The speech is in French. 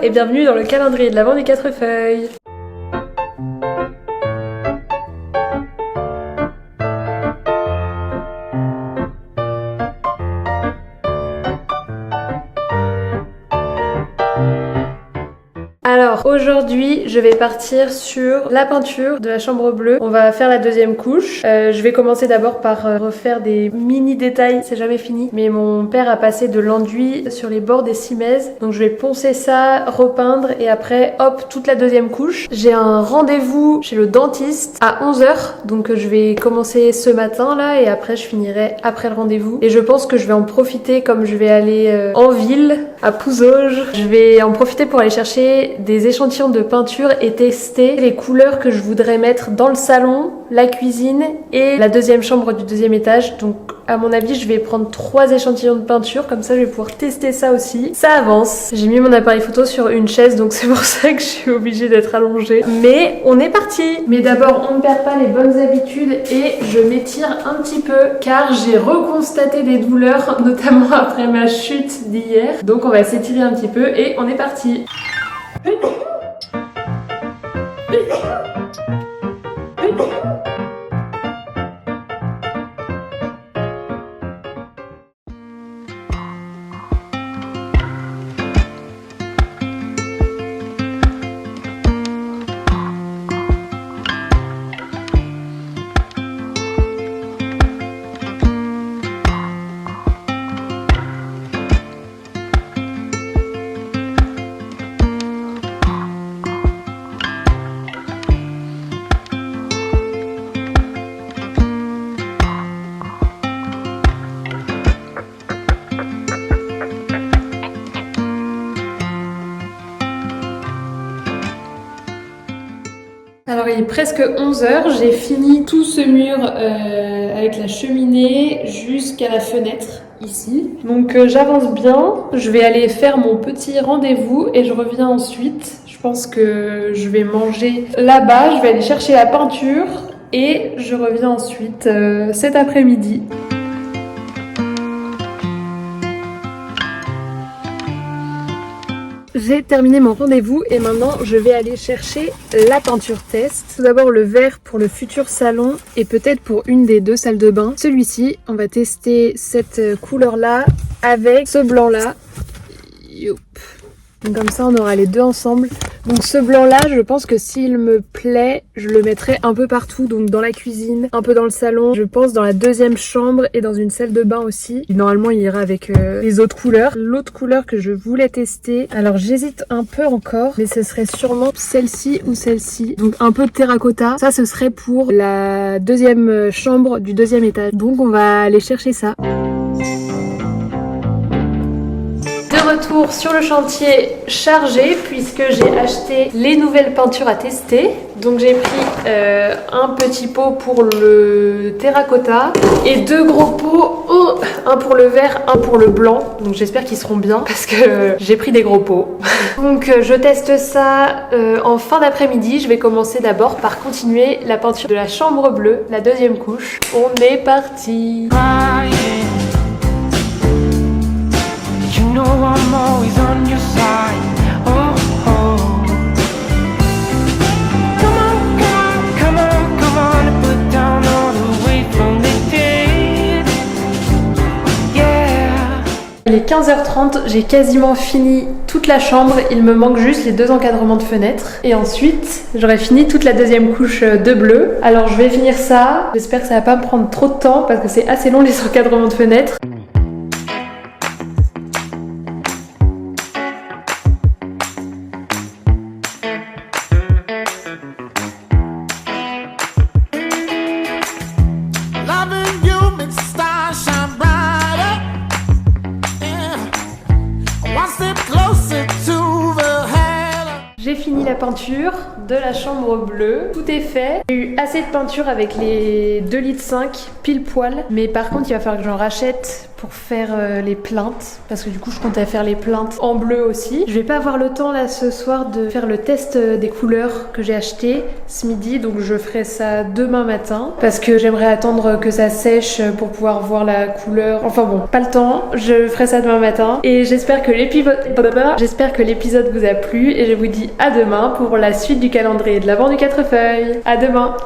et bienvenue dans le calendrier de l'Avent des 4 feuilles. Alors aujourd'hui je vais partir sur la peinture de la chambre bleue. On va faire la deuxième couche. Je vais commencer d'abord par refaire des mini détails, c'est jamais fini. Mais mon père a passé de l'enduit sur les bords des cimaises. Donc je vais poncer ça, repeindre et après hop toute la deuxième couche. J'ai un rendez-vous chez le dentiste à 11h. Donc je vais commencer ce matin là et après je finirai après le rendez-vous. Et je pense que je vais en profiter comme je vais aller en ville à Pouzauges. Je vais en profiter pour aller chercher des échantillons de peinture et tester les couleurs que je voudrais mettre dans le salon, la cuisine et la deuxième chambre du deuxième étage. Donc à mon avis je vais prendre 3 échantillons de peinture, comme ça je vais pouvoir tester ça aussi. Ça avance. J'ai mis mon appareil photo sur une chaise donc c'est pour ça que je suis obligée d'être allongée. Mais on est parti. Mais d'abord on ne perd pas les bonnes habitudes et je m'étire un petit peu car j'ai reconstaté des douleurs notamment après ma chute d'hier. Donc on va s'étirer un petit peu et on est parti. Alors il est presque 11h, j'ai fini tout ce mur avec la cheminée jusqu'à la fenêtre ici. Donc j'avance bien, je vais aller faire mon petit rendez-vous et je reviens ensuite. Je pense que je vais manger là-bas, je vais aller chercher la peinture et je reviens ensuite cet après-midi. J'ai terminé mon rendez-vous et maintenant je vais aller chercher la peinture test. Tout d'abord le vert pour le futur salon et peut-être pour une des 2 salles de bain. Celui-ci, on va tester cette couleur-là avec ce blanc-là. Youp. Donc comme ça on aura les deux ensemble. Donc ce blanc là je pense que s'il me plaît je le mettrai un peu partout, donc dans la cuisine, un peu dans le salon, je pense dans la deuxième chambre et dans une salle de bain aussi. Normalement il ira avec les autres couleurs. L'autre couleur que je voulais tester, alors j'hésite un peu encore, mais ce serait sûrement celle-ci ou celle-ci. Donc un peu de terracotta, ça ce serait pour la deuxième chambre du deuxième étage. Donc on va aller chercher ça. Retour sur le chantier chargé puisque j'ai acheté les nouvelles peintures à tester. Donc j'ai pris un petit pot pour le terracotta et 2 gros pots, un pour le vert, un pour le blanc. Donc j'espère qu'ils seront bien parce que j'ai pris des gros pots. Donc je teste ça en fin d'après-midi. Je vais commencer d'abord par continuer la peinture de la chambre bleue, la deuxième couche. On est parti. You know I'm always on your side. Oh, oh. Come on, come on, come on, come on and put down all the way from the dead. Yeah. Il est 15h30, j'ai quasiment fini toute la chambre. Il me manque juste les 2 encadrements de fenêtres. Et ensuite, j'aurai fini toute la deuxième couche de bleu. Alors je vais finir ça. J'espère que ça va pas me prendre trop de temps parce que c'est assez long les encadrements de fenêtres. peinture de la chambre bleue. Tout est fait. J'ai eu assez de peinture avec les 2,5 litres pile poil. Mais par contre, il va falloir que j'en rachète pour faire les plaintes. Parce que du coup, je comptais faire les plaintes en bleu aussi. Je vais pas avoir le temps là ce soir de faire le test des couleurs que j'ai acheté ce midi. Donc je ferai ça demain matin. Parce que j'aimerais attendre que ça sèche pour pouvoir voir la couleur. Enfin bon, pas le temps. Je ferai ça demain matin. Et j'espère que l'épisode vous a plu. Et je vous dis à demain pour la suite du calendrier de l'Avent du 4 feuilles. À demain!